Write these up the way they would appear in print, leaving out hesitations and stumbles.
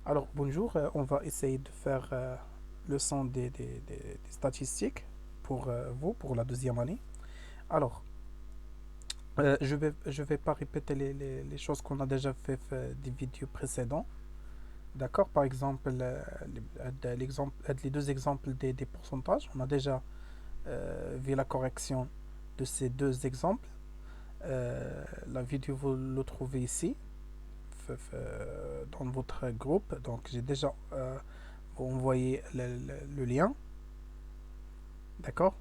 Alors, bonjour, on va essayer de faire le son des statistiques pour vous, pour la deuxième année. Alors, je vais pas répéter les choses qu'on a déjà fait des vidéos précédents. D'accord? Par exemple, les deux exemples des pourcentages. On a déjà vu la correction de ces deux exemples. La vidéo, vous le trouvez ici, dans votre groupe. Donc, j'ai déjà envoyé le lien. D'accord?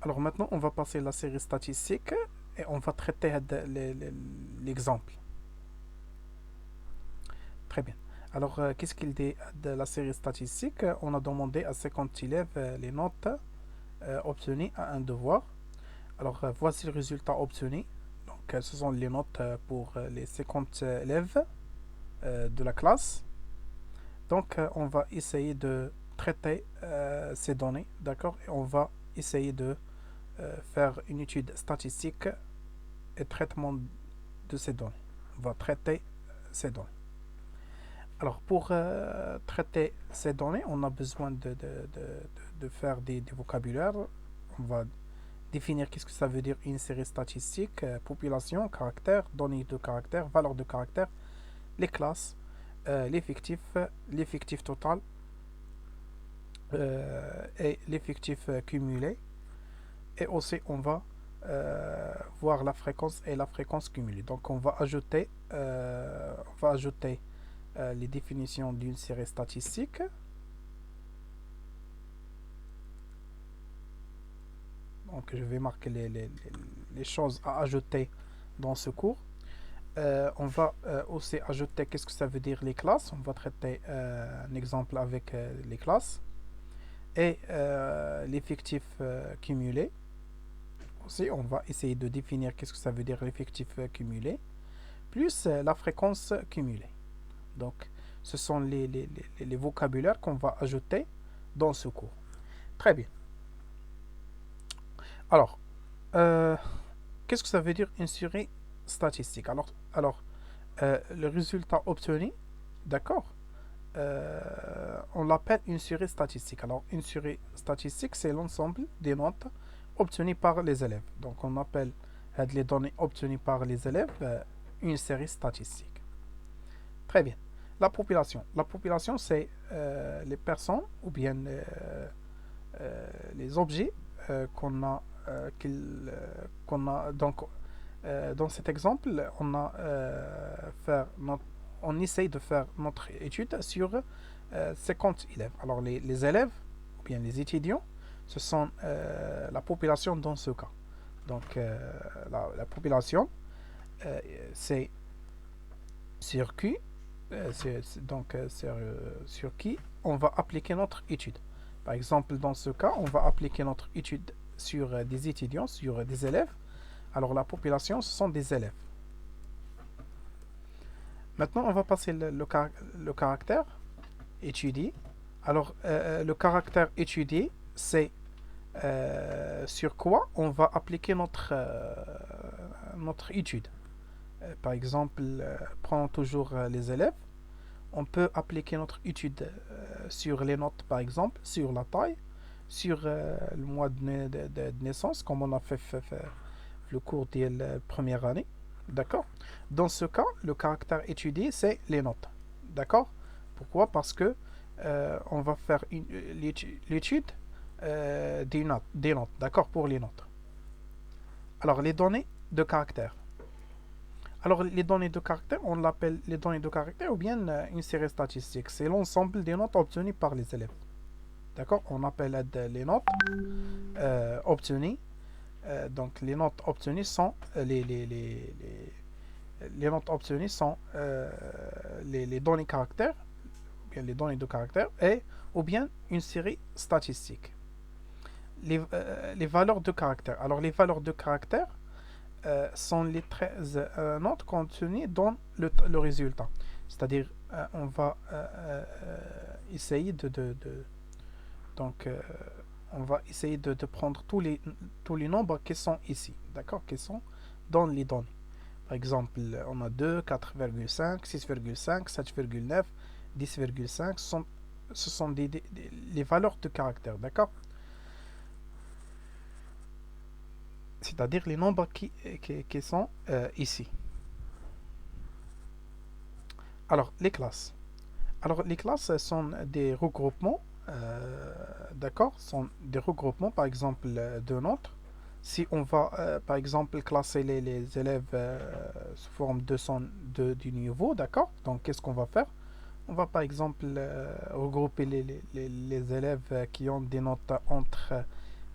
Alors maintenant, on va passer à la série statistique et on va traiter l'exemple. Très bien. Alors, qu'est-ce qu'il dit de la série statistique? On a demandé à 50 élèves les notes obtenues à un devoir. Alors, voici le résultat obtenu. Donc, ce sont les notes pour les 50 élèves de la classe. Donc, on va essayer de traiter ces données, d'accord? Et on va essayer de faire une étude statistique et traitement de ces données. On va traiter ces données. Alors, pour traiter ces données, on a besoin de faire des vocabulaires. On va définir qu'est-ce que ça veut dire une série statistique, population, caractère, données de caractère, valeur de caractère, les classes, l'effectif total et l'effectif cumulé. Et aussi, on va voir la fréquence et la fréquence cumulée. Donc, on va ajouter les définitions d'une série statistique. Donc, je vais marquer les choses à ajouter dans ce cours. On va aussi ajouter qu'est-ce que ça veut dire les classes. On va traiter un exemple avec les classes. Et l'effectif cumulé. Aussi, on va essayer de définir qu'est-ce que ça veut dire l'effectif cumulé. Plus la fréquence cumulée. Donc, ce sont les vocabulaires qu'on va ajouter dans ce cours. Très bien. Alors, euh, qu'est-ce que ça veut dire une série statistique? Le résultat obtenu, d'accord, on l'appelle une série statistique. Alors, une série statistique, c'est l'ensemble des notes obtenues par les élèves. Donc, on appelle les données obtenues par les élèves une série statistique. Très bien. La population. La population, c'est les personnes ou bien les objets qu'on a, qu'on a. Donc, dans cet exemple, on essaye de faire notre étude sur 50 élèves. Alors, les élèves ou bien les étudiants, ce sont la population dans ce cas. Donc, la population, euh, c'est sur qui sur qui on va appliquer notre étude. Par exemple, dans ce cas, on va appliquer notre étude sur des étudiants, sur des élèves. Alors la population, ce sont des élèves. Maintenant, on va passer le caractère étudié. Alors, le caractère étudié, c'est sur quoi on va appliquer notre étude. Par exemple, prenons toujours les élèves. On peut appliquer notre étude sur les notes, par exemple, sur la taille, sur le mois de naissance, comme on a fait le cours de la première année. D'accord? Dans ce cas, le caractère étudié, c'est les notes. D'accord? Pourquoi? Parce que on va faire l'étude des notes. D'accord? Pour les notes. Alors, les données de caractère. Alors, les données de caractère, on l'appelle les données de caractère ou bien une série statistique. C'est l'ensemble des notes obtenues par les élèves. D'accord? On appelle les notes obtenues. Donc, les notes obtenues sont les notes obtenues sont les données caractères, ou bien les données de caractère, et ou bien une série statistique. Les valeurs de caractère. Alors, les valeurs de caractère sont les 13 notes contenues dans le résultat. C'est-à-dire, on va essayer donc, on va essayer de prendre tous les nombres qui sont ici, d'accord, qui sont dans les données. Par exemple, on a 2, 4,5, 6,5, 7,9 10,5, ce sont les valeurs de caractère, d'accord? C'est-à-dire les nombres qui sont ici. Alors, les classes. Alors, les classes sont des regroupements, d'accord? Sont des regroupements, par exemple, de notes. Si on va, par exemple, classer les élèves sous forme du niveau, d'accord? Donc, qu'est-ce qu'on va faire? On va, par exemple, regrouper les élèves qui ont des notes entre,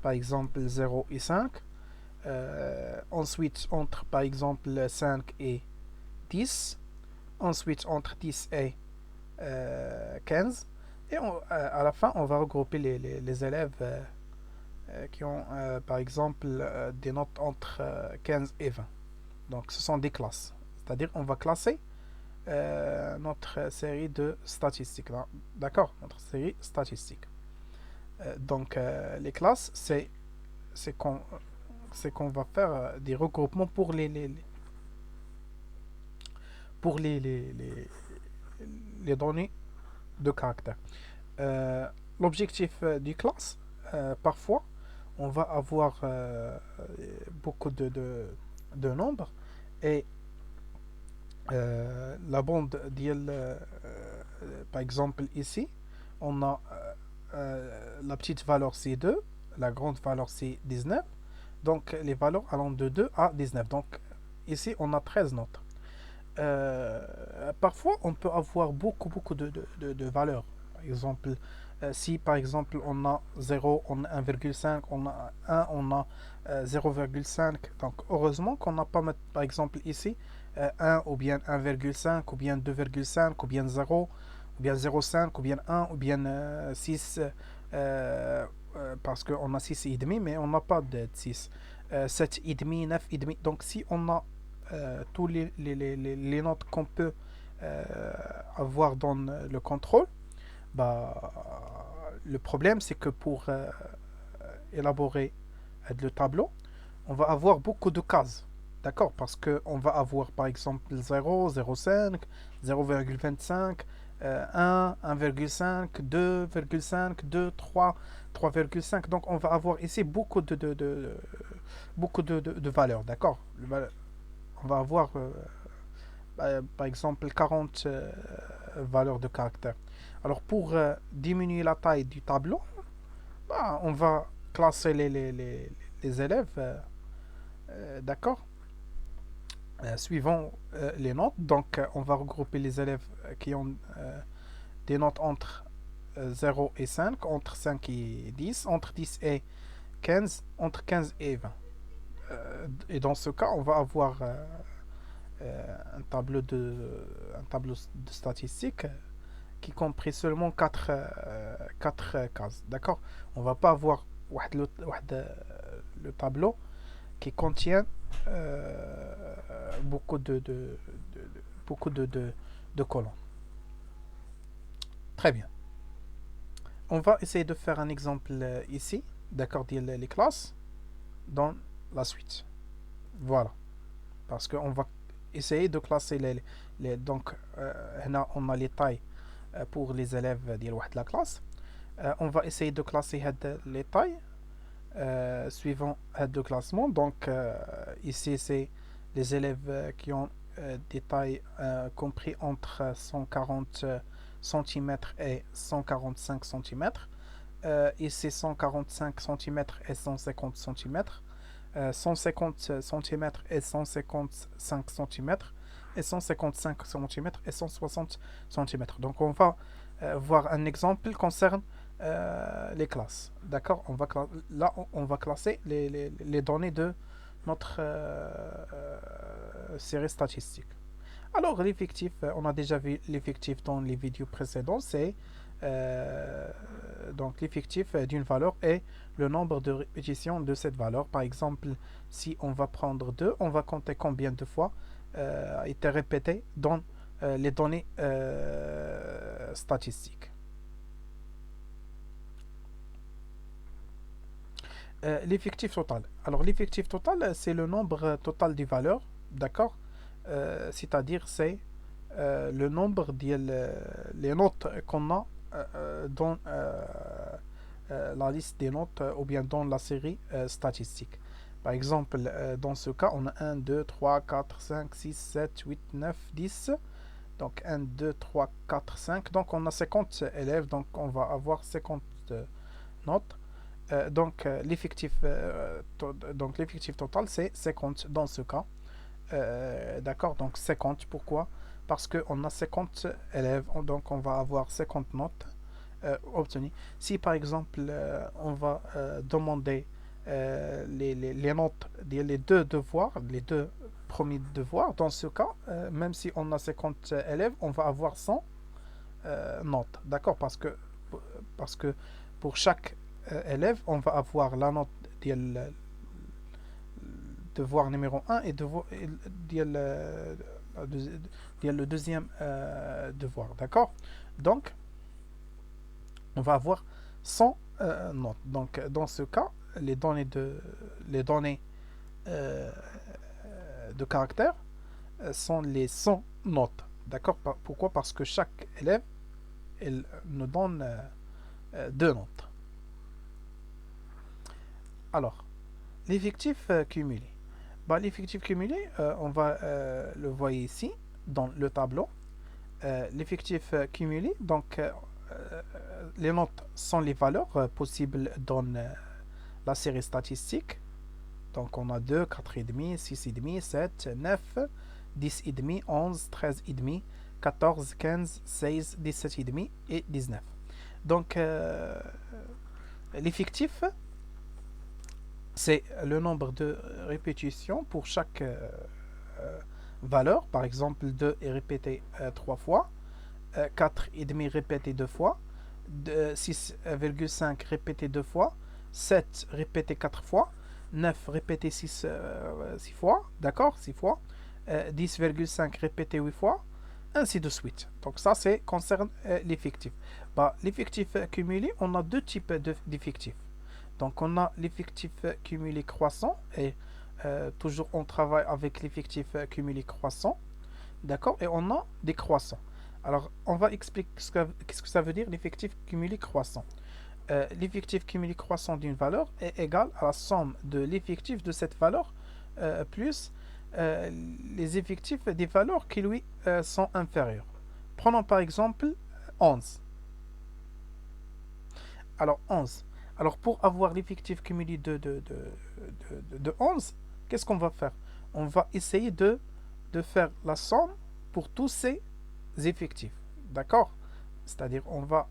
par exemple, 0 et 5. Ensuite, entre, par exemple, 5 et 10. Ensuite, entre 10 et 15. Et à la fin, on va regrouper les élèves qui ont, par exemple, des notes entre 15 et 20. Donc, ce sont des classes. C'est-à-dire, on va classer notre série de statistiques. D'accord? Notre série statistique. Donc, les classes, c'est qu'on va faire des regroupements pour pour les données de caractère. Euh, L'objectif du classe, parfois, on va avoir beaucoup de nombres et la bande d'IL, par exemple ici, on a la petite valeur c'est 2, la grande valeur c'est 19, donc les valeurs allant de 2 à 19. Donc ici on a 13 notes. Parfois, on peut avoir beaucoup de valeurs. Par exemple, si par exemple on a 0, on a 1,5, on a 1, on a 0,5. Donc, heureusement qu'on n'a pas, par exemple, ici 1 ou bien 1,5 ou bien 2,5 ou bien 0 ou bien 0,5 ou bien 1 ou bien 6 parce qu'on a 6 et demi, mais on n'a pas de 6. 7 et demi, 9 et demi. Donc, si on a tous les notes qu'on peut avoir dans le contrôle, bah, le problème c'est que pour élaborer le tableau, on va avoir beaucoup de cases. D'accord? Parce qu'on va avoir par exemple 0, 0,5, 0,25, 1, 1,5, 2,5, 2, 3, 3,5. Donc on va avoir ici beaucoup de valeurs. D'accord? On va avoir par exemple 40 valeurs de caractère. Alors pour diminuer la taille du tableau, bah, on va classer les élèves, d'accord, suivant les notes. Donc on va regrouper les élèves qui ont des notes entre 0 et 5, entre 5 et 10, entre 10 et 15, entre 15 et 20. Et dans ce cas, on va avoir un tableau de statistiques qui compris seulement 4 cases. D'accord? On va pas avoir le tableau qui contient beaucoup beaucoup de colonnes. Très bien. On va essayer de faire un exemple ici, d'accord, les classes dans la suite. Voilà. Parce qu'on va essayer de classer donc on a les tailles pour les élèves de la classe. On va essayer de classer les tailles suivant le classement. Donc ici c'est les élèves qui ont des tailles compris entre 140 cm et 145 cm. Ici 145 cm et 150 cm. 150 cm et 155 cm et 155 cm et 160 cm. Donc on va voir un exemple concerne les classes. D'accord? Là, on va classer les données de notre série statistique. Alors, l'effectif, on a déjà vu l'effectif dans les vidéos précédentes, c'est euh, donc l'effectif d'une valeur est le nombre de répétitions de cette valeur. Par exemple, si on va prendre 2, on va compter combien de fois a été répété dans les données statistiques. L'effectif total. Alors, l'effectif total, c'est le nombre total des valeurs, d'accord? C'est-à-dire, c'est le nombre les notes qu'on a dans la liste des notes ou bien dans la série statistique. Par exemple, dans ce cas, on a 1, 2, 3, 4, 5, 6, 7, 8, 9, 10. Donc 1, 2, 3, 4, 5. Donc on a 50 élèves, donc on va avoir 50 notes. Donc l'effectif total, c'est 50 dans ce cas. D'accord, donc 50, pourquoi? Parce qu'on a 50 élèves, donc on va avoir 50 notes obtenues. Si par exemple on va demander les notes, les deux devoirs, les deux premiers devoirs, dans ce cas, même si on a 50 élèves, on va avoir 100 notes. D'accord, parce que pour chaque élève, on va avoir la note devoir numéro un et devoir le deuxième devoir. D'accord, donc on va avoir 100 notes. Donc dans ce cas, les données euh, de caractère sont les 100 notes. D'accord, pourquoi? Parce que chaque élève il nous donne deux notes. Alors, l'effectif cumulé. Bah, l'effectif cumulé, on va le voir ici dans le tableau. L'effectif cumulé, donc les notes sont les valeurs possibles dans la série statistique. Donc on a 2, 4,5, 6,5, 7, 9, 10,5, 11, 13,5, 14, 15, 16, 17,5 et 19. Donc l'effectif, c'est le nombre de répétitions pour chaque valeur. Par exemple, 2 est répété 3 fois, 4,5 répété 2 fois, 6,5 répété 2 fois, 7 répété 4 fois, 9 répété 6 fois, d'accord, 6 fois, 10,5 répété 8 fois, ainsi de suite. Donc ça, c'est concerne l'effectif. Bah, l'effectif cumulé, on a deux types d'effectifs. Donc on a l'effectif cumulé croissant et toujours on travaille avec l'effectif cumulé croissant, d'accord, et on a des croissants. Alors on va expliquer qu'est-ce que ça veut dire l'effectif cumulé croissant. L'effectif cumulé croissant d'une valeur est égal à la somme de l'effectif de cette valeur plus les effectifs des valeurs qui lui sont inférieures. Prenons par exemple 11. Alors 11. Alors pour avoir l'effectif cumulé de 11, qu'est-ce qu'on va faire? On va essayer de faire la somme pour tous ces effectifs. D'accord? C'est-à-dire on va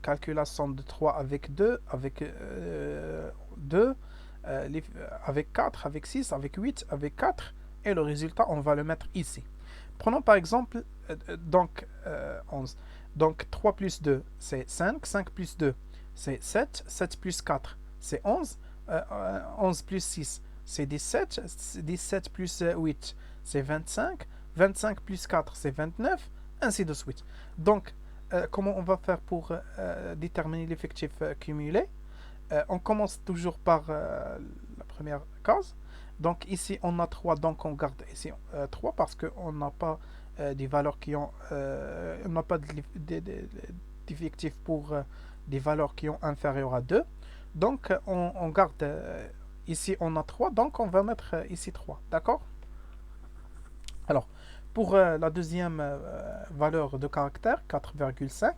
calculer la somme de 3 avec 2, avec 2, avec 4, avec 6, avec 8, avec 4, et le résultat, on va le mettre ici. Prenons par exemple, 11. Donc 3 plus 2, c'est 5, 5 plus 2, c'est 7, 7 plus 4, c'est 11, 11 plus 6, c'est 17, 17 plus 8, c'est 25, 25 plus 4, c'est 29, ainsi de suite. Donc, comment on va faire pour déterminer l'effectif cumulé? On commence toujours par la première case. Donc ici on a 3, donc on garde ici 3 parce qu'on n'a pas des valeurs qui ont... on n'a pas d'effectif pour des valeurs qui ont inférieur à 2. Donc on garde ici on a 3, donc on va mettre ici 3. D'accord? Alors, pour la deuxième valeur de caractère, 4,5,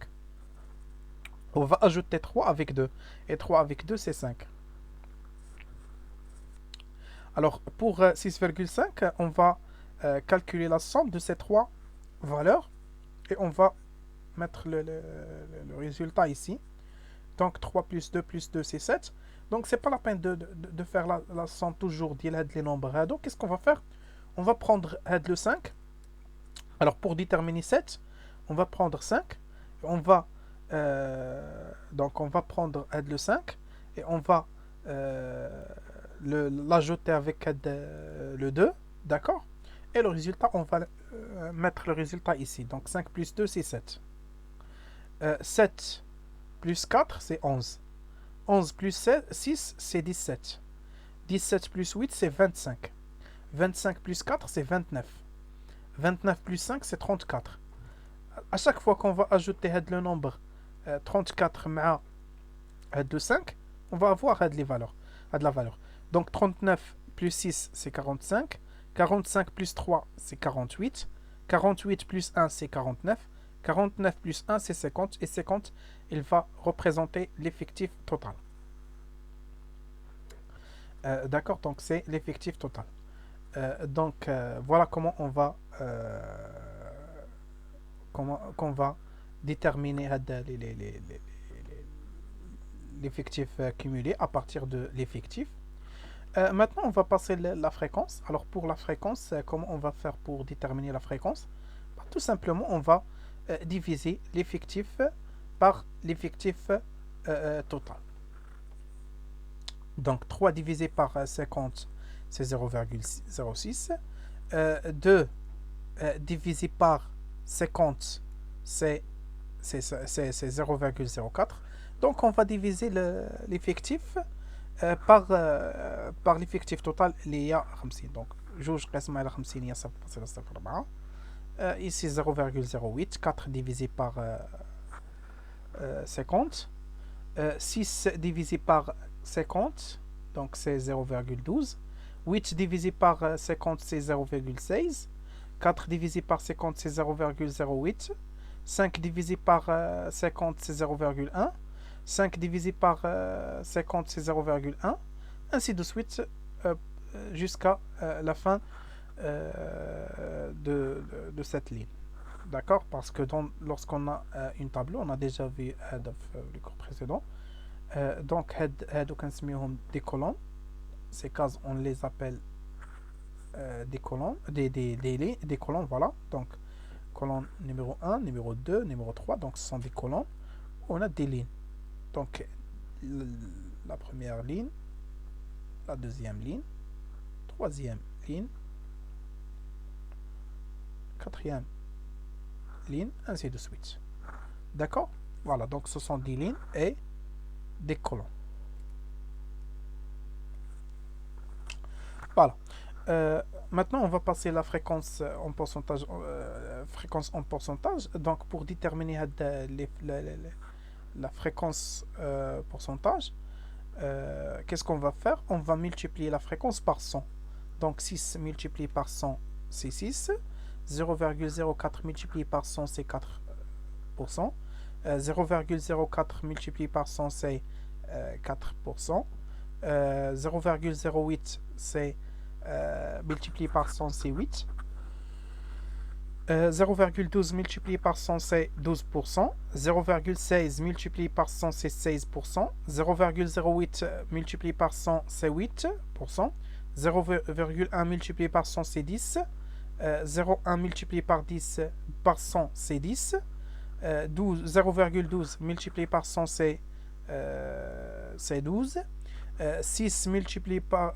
on va ajouter 3 avec 2. Et 3 avec 2, c'est 5. Alors, pour 6,5, on va calculer la somme de ces trois valeurs. Et on va mettre le résultat ici. Donc, 3 plus 2, c'est 7. Donc, c'est pas la peine de faire la somme toujours les nombres. Donc, qu'est-ce qu'on va faire? On va prendre le 5. Alors, pour déterminer 7, on va prendre 5. On va, donc, on va prendre le 5. Et on va l'ajouter avec le 2. D'accord? Et le résultat, on va mettre le résultat ici. Donc, 5 plus 2, c'est 7. 7 plus 4, c'est 11. 11 plus 6, c'est 17. 17 plus 8, c'est 25. 25 plus 4, c'est 29. 29 plus 5, c'est 34. À chaque fois qu'on va ajouter le nombre 34 مع de 5, on va avoir les valeurs, la valeur. Donc 39 plus 6, c'est 45. 45 plus 3, c'est 48. 48 plus 1, c'est 49. 49 plus 1, c'est 50. Et 50, il va représenter l'effectif total. D'accord, donc c'est l'effectif total. Donc voilà comment on va qu'on va déterminer l'effectif cumulé à partir de l'effectif. Maintenant, on va passer la fréquence. Alors, pour la fréquence, comment on va faire pour déterminer la fréquence? Bah, tout simplement, on va diviser l'effectif par l'effectif total. Donc, 3 divisé par 50, c'est 0,06. 2 divisé par 50, c'est 0,04. Donc, on va diviser l'effectif par l'effectif total اللي هي 50. Donc جوج قسمة على 50 هي 0.04. Ici 0,08. 4 divisé par 50. 6 divisé par 50, donc c'est 0,12. 8 divisé par 50, c'est 0,16. 4 divisé par 50, c'est 0,08. 5 divisé par 50, c'est 0,1. 5 divisé par 50, c'est 0,1. Ainsi de suite jusqu'à la fin de cette ligne. D'accord? Parce que lorsqu'on a une tableau, on a déjà vu le cours précédent. Donc, des colonnes. Ces cases, on les appelle des colonnes, des colonnes, voilà. Donc, colonne numéro 1, numéro 2, numéro 3. Donc, ce sont des colonnes. On a des lignes. Donc, la première ligne, la deuxième ligne, troisième ligne, quatrième ligne, ainsi de suite. D'accord? Voilà, donc ce sont des lignes et des colonnes. Voilà. Maintenant, on va passer la fréquence en pourcentage. Donc, pour déterminer la fréquence pourcentage, qu'est-ce qu'on va faire? On va multiplier la fréquence par 100. Donc 6 multiplié par 100, c'est 6. 0,04 multiplié par 100, c'est 4%. 0,04 multiplié par 100, c'est 4%. 0,08 c'est multiplié par 100, c'est 8. 0,12 multiplié par 100, c'est 12%. 0,16 multiplié par 100, c'est 16%. 0,08 multiplié par 100, c'est 8%. 0,1 multiplié par 100, c'est 10. 0,1 multiplié par 10 par 100, c'est 10. 0,12 multiplié par 100, c'est 12. 6 multiplié par...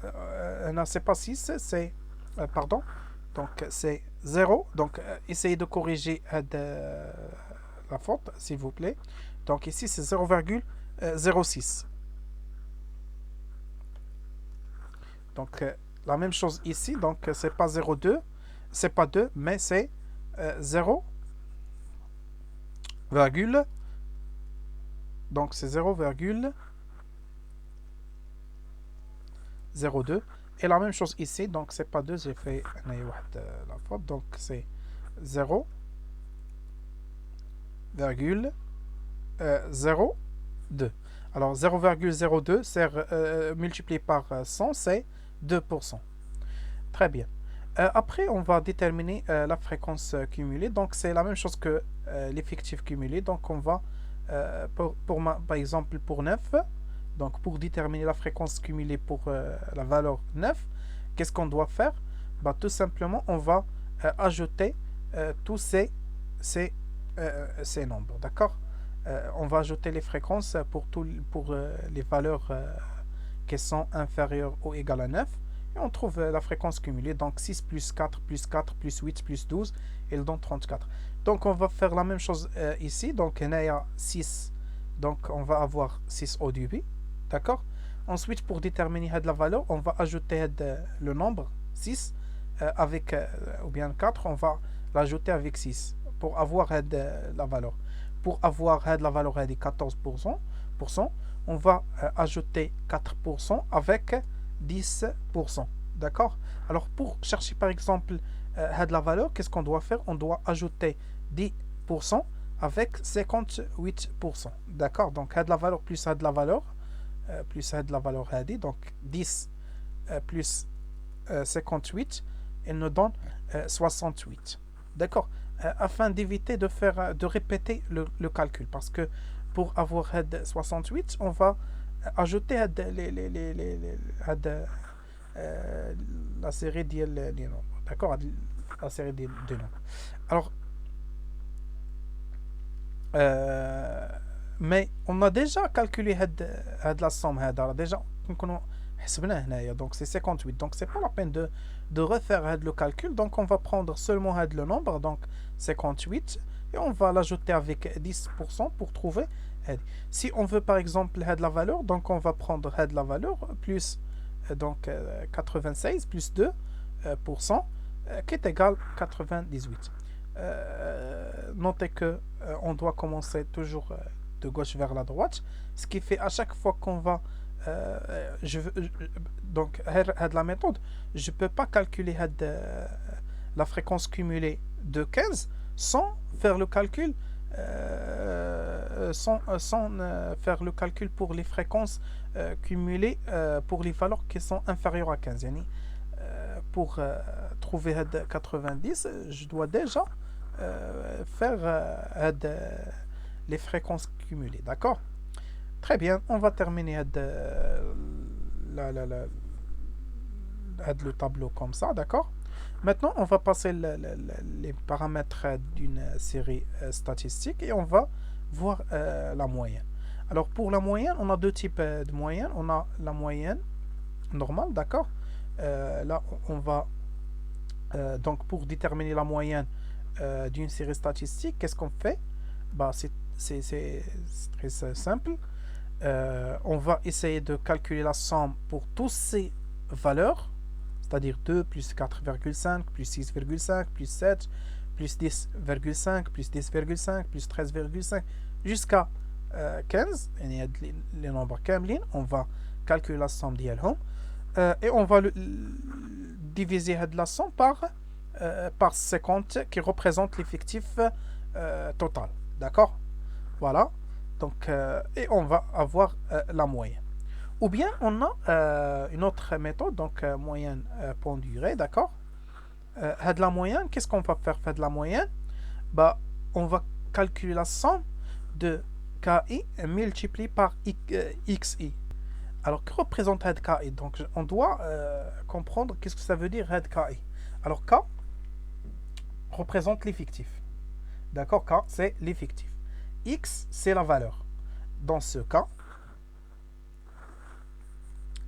non, c'est pas 6, c'est... pardon. Donc, c'est 0. Donc, essayez de corriger la faute, s'il vous plaît. Donc, ici, c'est 0,06. Donc, la même chose ici. Donc, c'est pas 0,2. C'est pas 2, mais c'est 0, donc, c'est 0,02. Et la même chose ici, donc c'est pas 2, j'ai fait la faute, donc c'est 0,02. Alors 0,02 c'est multiplié par 100, c'est 2%. Très bien. Après, on va déterminer la fréquence cumulée. Donc c'est la même chose que l'effectif cumulé. Donc on va, par exemple, pour 9. Donc, pour déterminer la fréquence cumulée pour la valeur 9, qu'est-ce qu'on doit faire? Bah, tout simplement, on va ajouter tous ces nombres. D'accord? On va ajouter les fréquences pour les valeurs qui sont inférieures ou égales à 9. Et on trouve la fréquence cumulée. Donc, 6 plus 4 plus 4 plus 8 plus 12, il donne 34. Donc, on va faire la même chose ici. Donc, il y a 6. Donc, on va avoir 6 au début. D'accord? Ensuite, pour déterminer la valeur, on va ajouter le nombre 6 avec, ou bien 4, on va l'ajouter avec 6. pour avoir la valeur. Pour avoir la valeur de 14%, on va ajouter 4% avec 10%. D'accord? Alors, pour chercher par exemple la valeur, qu'est-ce qu'on doit faire? On doit ajouter 10% avec 58%. D'accord? Donc, la valeur plus la valeur, plus la valeur donc 10 plus 58, elle nous donne 68. D'accord? Afin d'éviter de répéter le calcul, parce que pour avoir 68, on va ajouter la série des nombres. D'accord? La série des nombres. Alors, mais on a déjà calculé la somme. Déjà, donc c'est 58. Donc c'est pas la peine de refaire le calcul. Donc on va prendre seulement le nombre, donc 58, et on va l'ajouter avec 10% pour trouver. Si on veut par exemple la valeur, donc on va prendre la valeur plus donc 96 plus 2% qui est égal à 98. Notez que on doit commencer toujours de gauche vers la droite, ce qui fait à chaque fois qu'on va donc la méthode, je peux pas calculer la fréquence cumulée de 15 sans faire le calcul sans faire le calcul pour les fréquences cumulées pour les valeurs qui sont inférieures à 15. Yani, pour trouver 90, je dois déjà faire les fréquences cumulées. D'accord? Très bien, on va terminer le tableau comme ça, d'accord? Maintenant, on va passer les paramètres d'une série statistique et on va voir la moyenne. Alors, pour la moyenne, on a deux types de moyenne. On a la moyenne normale, d'accord? Là, on va donc pour déterminer la moyenne d'une série statistique, qu'est-ce qu'on fait? Bah, c'est très simple. On va essayer de calculer la somme pour toutes ces valeurs, c'est-à-dire 2 plus 4,5 plus 6,5 plus 7 plus 10,5 plus 10,5 plus 13,5 jusqu'à 15. Il y a les nombres كاملين. On va calculer la somme ديالهم et on va diviser la somme par 50 qui représente l'effectif total. D'accord? Voilà. Donc, et on va avoir la moyenne. Ou bien on a une autre méthode, donc moyenne pondérée, d'accord? La moyenne, qu'est-ce qu'on va faire de la moyenne? Bah, on va calculer la somme de KI multiplié par XI. Alors, que représente KI? Donc, on doit comprendre qu'est-ce que ça veut dire KI. Alors, K représente l'effectif. D'accord? K, c'est l'effectif. X, c'est la valeur. Dans ce cas,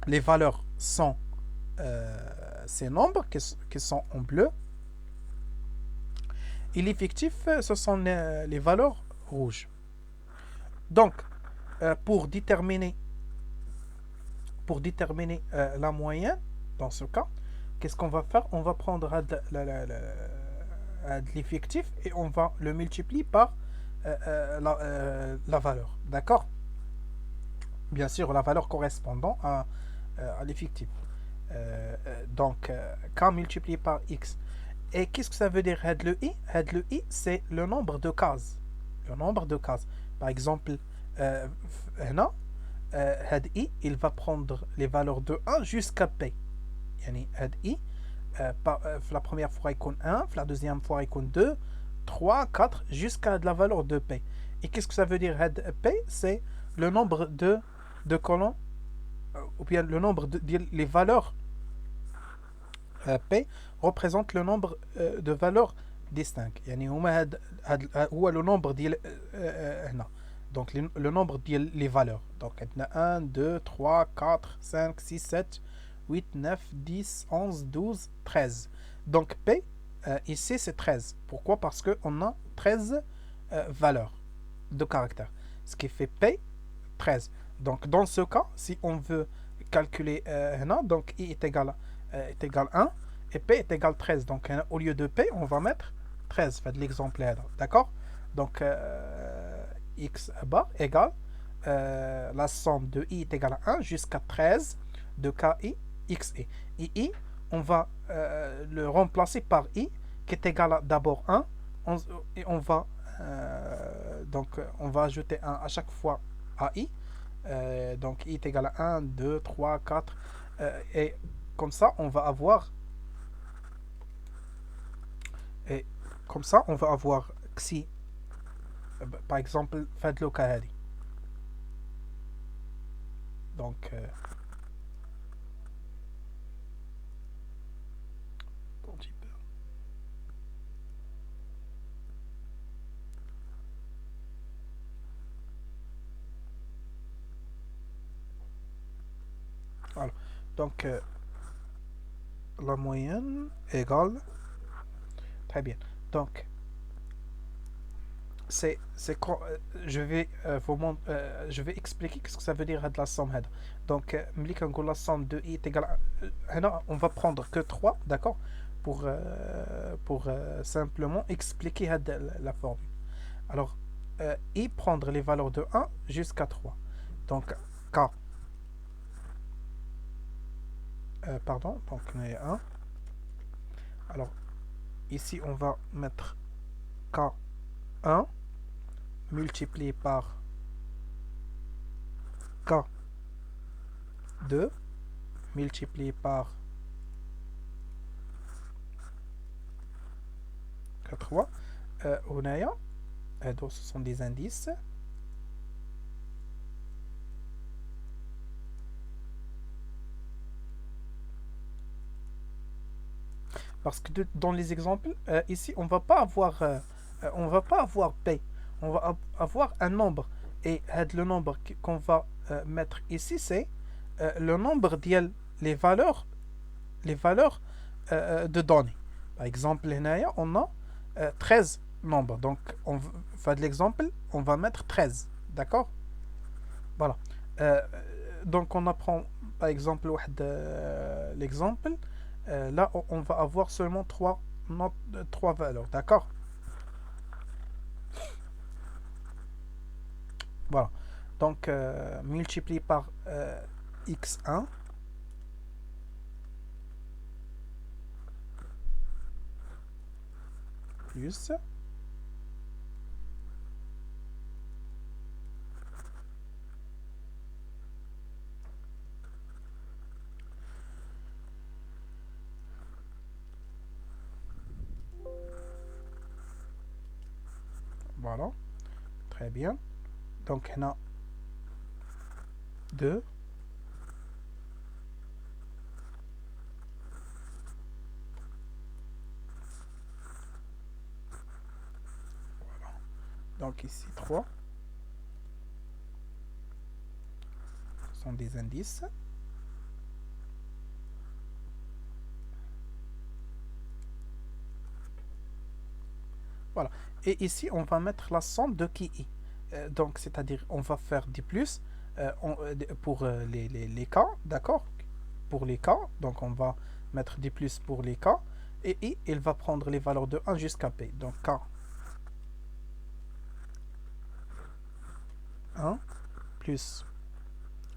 les valeurs sont ces nombres qui sont en bleu. Et l'effectif, ce sont les valeurs rouges. Donc, pour déterminer la moyenne, dans ce cas, qu'est-ce qu'on va faire? On va prendre l'effectif et on va le multiplier par la valeur. D'accord? Bien sûr, la valeur correspondant à l'effectif. Donc, K multiplié par X. Et qu'est-ce que ça veut dire le I? Le I, c'est le nombre de cases. Le nombre de cases. Par exemple, هنا I, il va prendre les valeurs de 1 jusqu'à P. يعني I, la première fois, il compte 1, la deuxième fois, il compte 2, 3, 4, jusqu'à la valeur de P. Et qu'est-ce que ça veut dire P? C'est le nombre de colonnes, ou bien le nombre les valeurs P représente le nombre de valeurs distinctes. يعني هو le nombre ديال هنا. Donc le nombre ديال les valeurs. Donc 1, 2, 3, 4, 5, 6, 7, 8, 9, 10, 11, 12, 13. Donc P ici c'est 13. Pourquoi? Parce qu'on a 13 valeurs de caractères. Ce qui fait P 13. Donc dans ce cas, si on veut calculer donc I est égal 1 et P est égal 13. Donc au lieu de P, on va mettre 13 fait l'exemple là, d'accord. Donc x bar égale la somme de i est égale à 1 jusqu'à 13 de ki xi. Et i, on va le remplacer par i qui est égal à d'abord 1 et on va on va ajouter 1 à chaque fois à i. Donc i est égal à 1, 2, 3, 4 et comme ça on va avoir et comme ça on va avoir xi par exemple fait le cas donc voilà. Donc la moyenne égale très bien. Donc je vais expliquer qu'est-ce que ça veut dire de la somme هذا. Donc ملي كنقول la somme de i est égale هنا on va prendre que 3 d'accord pour simplement expliquer la formule. Alors i prendre les valeurs de 1 jusqu'à 3. Donc k pardon, donc on est 1. Alors ici on va mettre k1 multiplié par K2 multiplié par K3. هنايا هادو ce sont des indices. Parce que dans les exemples, ici, on va pas avoir P. On va avoir un nombre. Et le nombre qu'on va mettre ici, c'est le nombre ديال les valeurs de données. Par exemple, on a 13 nombres. Donc, on fait de l'exemple, on va mettre 13. D'accord? Voilà. Donc, on apprend, par exemple, l'exemple. Là, on va avoir seulement 3 valeurs. D'accord? Voilà. Donc, multiplié par x1 plus voilà. Très bien. Donc, on a 2 voilà. Donc ici 3 ce sont des indices. Voilà. Et ici, on va mettre la somme de ki. Donc, c'est-à-dire, on va faire du plus pour les cas, d'accord? Pour les cas, donc on va mettre du plus pour les cas. Et i, il va prendre les valeurs de 1 jusqu'à p. Donc, k1 plus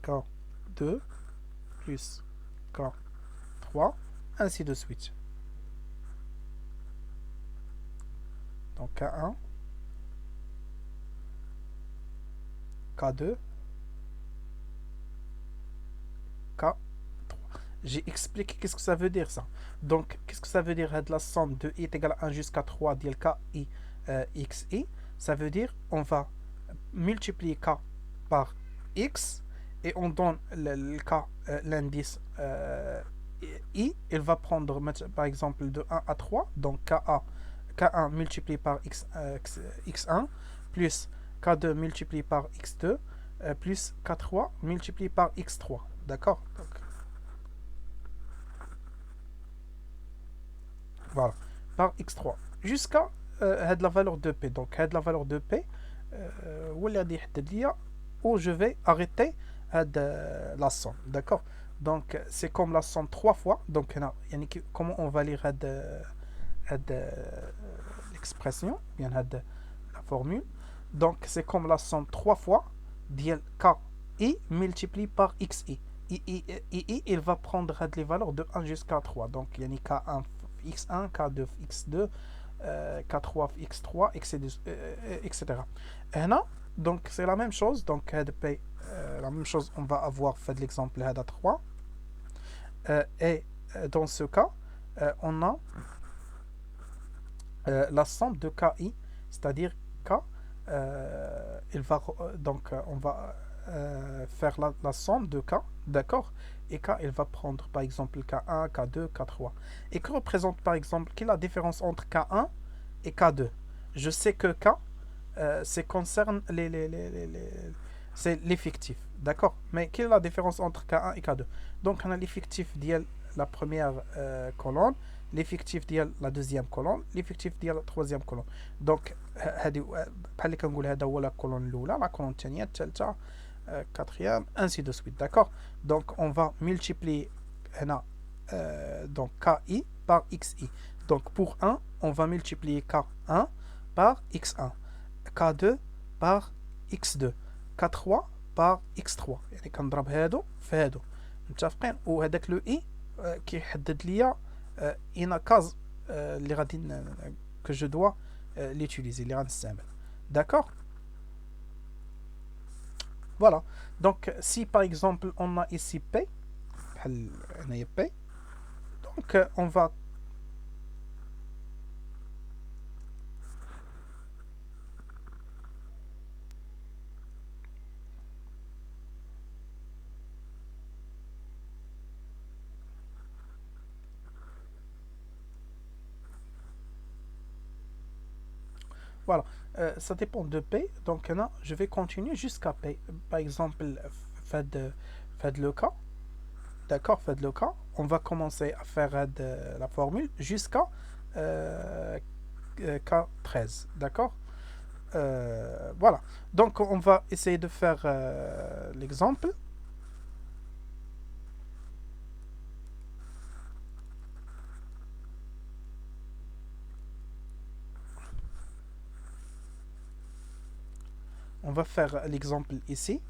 k2 plus k3, ainsi de suite. Donc K1, K2, K3. J'ai expliqué qu'est-ce que ça veut dire ça. Donc, qu'est-ce que ça veut dire la somme de i est égale à 1 jusqu'à 3 d'il KI XI. Ça veut dire on va multiplier K par X et on donne le K, l'indice I. Il va prendre par exemple de 1 à 3. Donc K1 multiplié par X1 plus K2 multiplié par X2 plus K3 multiplié par X3. D'accord? Voilà. Par X3. Jusqu'à la valeur de P. Donc, la valeur de P, où je vais arrêter la somme. D'accord? Donc, c'est comme la somme 3 fois. Donc, comment on va lire expression, bien la formule. Donc c'est comme la somme 3 fois ديال KI multiplié par XI. I, il va prendre les valeurs de 1 jusqu'à 3. Donc il y a K1 X1, K2 X2, K3 X3, etc. Et là, donc c'est la même chose. Donc la même chose, on va avoir fait l'exemple à 3. Et dans ce cas, on a la somme de KI, c'est-à-dire K, il va, donc on va faire la somme de K, d'accord. Et K, il va prendre par exemple K1, K2, K3. Et que représente par exemple, quelle est la différence entre K1 et K2? Je sais que K, c'est concerne c'est l'effectif, d'accord. Mais quelle est la différence entre K1 et K2? Donc on a l'effectif de la première colonne, l'effectif ديال la deuxième colonne, l'effectif ديال la troisième colonne. Donc هذه بحال اللي كنقول هذا هو la colonne الاولى, la colonne الثانيه, الثالثه, quatrième, ainsi de suite, d'accord. Donc on va multiplier هنا donc KI par XI. Donc pour 1, on va multiplier K1 par X1, K2 par X2, K3 par X3. يعني كنضرب هادو في هادو, متفقين. وهذاك لو اي كيحدد ليا اين كاز اللي غادي que je dois l'utiliser, اللي غنستعمل, d'accord. Voilà. Donc si par exemple on a ici P, بحال هنايا P, donc on va voilà, ça dépend de P. Donc là, je vais continuer jusqu'à P. Par exemple, faites le cas. D'accord, faites le cas. On va commencer à faire la formule jusqu'à K13. D'accord. Voilà. Donc on va essayer de faire l'exemple. On va faire l'exemple ici.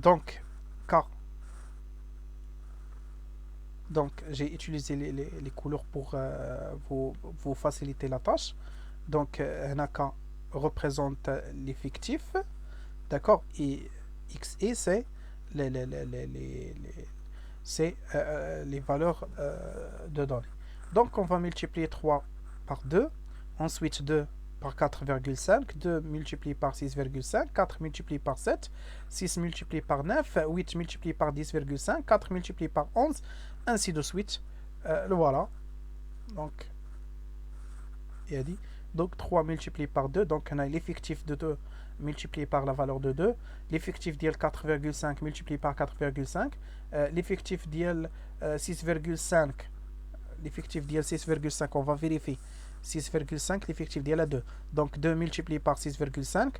Donc, K. Donc, j'ai utilisé les couleurs pour vous faciliter la tâche. Donc, K représente l'effectif. D'accord. Et XI, c'est les valeurs de données. Donc, on va multiplier 3 par 2. Ensuite, 2 par 4,5, 2 multiplié par 6,5, 4 multiplié par 7, 6 multiplié par 9, 8 multiplié par 10,5, 4 multiplié par 11, ainsi de suite. Le voilà. Donc, il a dit. Donc 3 multiplié par 2, donc on a l'effectif de 2 multiplié par la valeur de 2, l'effectif d'IL 4,5 multiplié par 4,5, l'effectif d'IL 6,5, l'effectif d'IL 6,5, on va vérifier. 6,5, l'effectif d'IL à 2. Donc 2 multiplié par 6,5,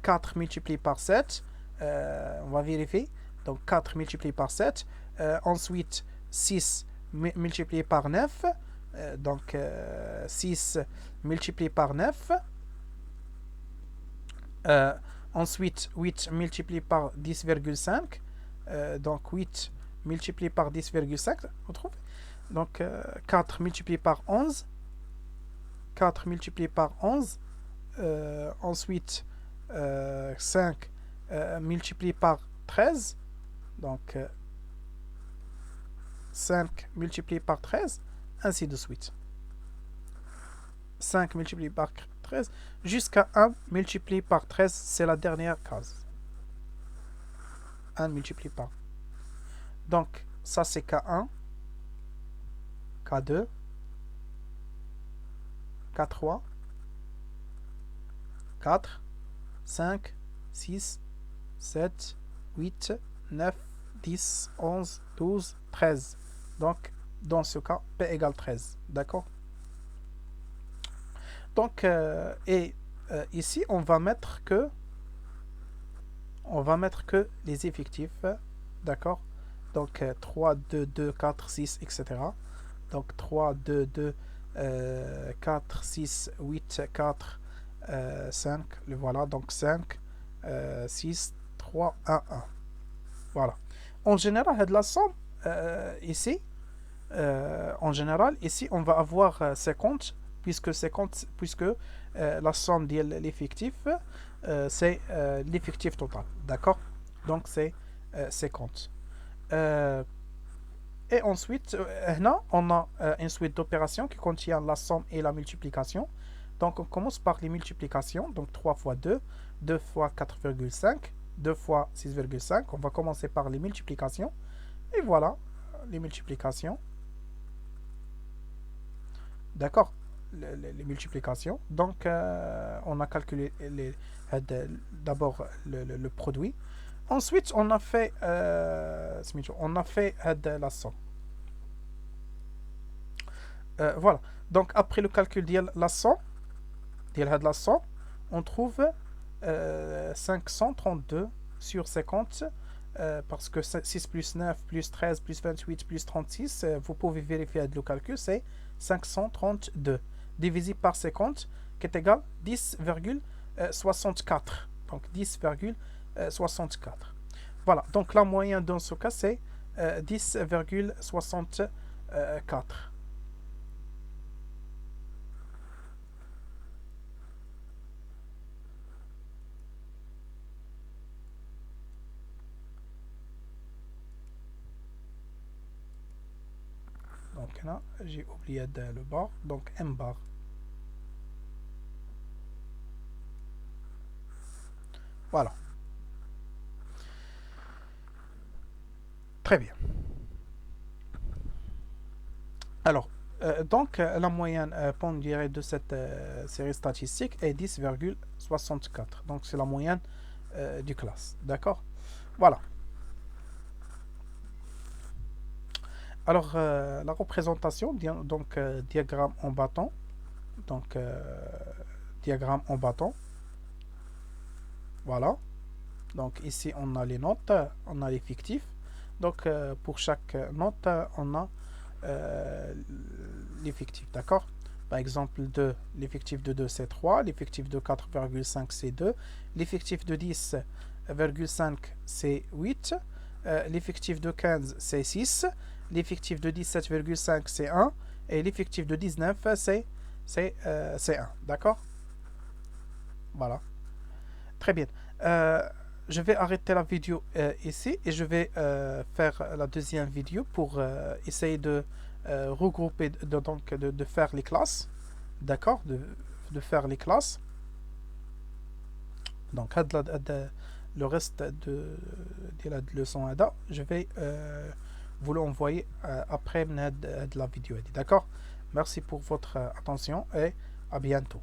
4 multiplié par 7, on va vérifier. Donc 4 multiplié par 7, ensuite 6 multiplié par 9, donc 6 multiplié par 9, ensuite 8 multiplié par 10,5, donc 8 multiplié par 10,5, vous trouvez. Donc 4 multiplié par 11, 4 multiplié par 11, ensuite 5 multiplié par 13, donc 5 multiplié par 13, ainsi de suite. 5 multiplié par 13, jusqu'à 1 multiplié par 13, c'est la dernière case. 1 multiplié par. Donc, ça c'est K1, K2, K3, 4, 5, 6, 7, 8, 9, 10, 11, 12, 13. Donc, dans ce cas, P égale 13. D'accord? Donc, ici, on va mettre que les effectifs. D'accord? Donc, 3, 2, 2, 4, 6, etc. Donc, 3, 2, 2, 4, 6, 8, 4, 5. Le voilà, donc 5, 6, 3, 1, 1. Voilà. En général, la somme ici, en général, ici, on va avoir 50, puisque la somme de l'effectif, c'est l'effectif total. D'accord? Donc, c'est 50. Euh, et ensuite, là, on a une suite d'opérations qui contient la somme et la multiplication. Donc, on commence par les multiplications. Donc, 3 fois 2, 2 fois 4,5, 2 fois 6,5. On va commencer par les multiplications. Et voilà, les multiplications. D'accord? Les multiplications. Donc, on a calculé d'abord le produit. Ensuite, on a fait la somme. Voilà. Donc, après le calcul de la somme, on trouve 532 sur 50, parce que 6 plus 9 plus 13 plus 28 plus 36, vous pouvez vérifier le calcul, c'est 532 divisé par 50, qui est égal à 10,64. Donc 10,64. Voilà, donc la moyenne dans ce cas, c'est 10,64. Donc là, j'ai oublié le bar, donc M bar. Voilà, très bien. Alors, donc, la moyenne pondérée de cette série statistique est 10,64. Donc, c'est la moyenne du classe. D'accord? Voilà. Alors, la représentation, donc, diagramme en bâton. Donc, diagramme en bâton. Voilà. Donc, ici, on a les notes, on a les fictifs. Donc, pour chaque note, on a l'effectif, d'accord? Par exemple, l'effectif de 2 c'est 3, l'effectif de 4,5 c'est 2, l'effectif de 10,5 c'est 8, l'effectif de 15 c'est 6, l'effectif de 17,5 c'est 1, et l'effectif de 19 c'est 1, d'accord? Voilà, très bien. Euh, je vais arrêter la vidéo ici et je vais faire la deuxième vidéo pour essayer de regrouper, de faire les classes. D'accord? De faire les classes. Donc, le reste de la leçon, je vais vous l'envoyer après la vidéo. D'accord? Merci pour votre attention et à bientôt.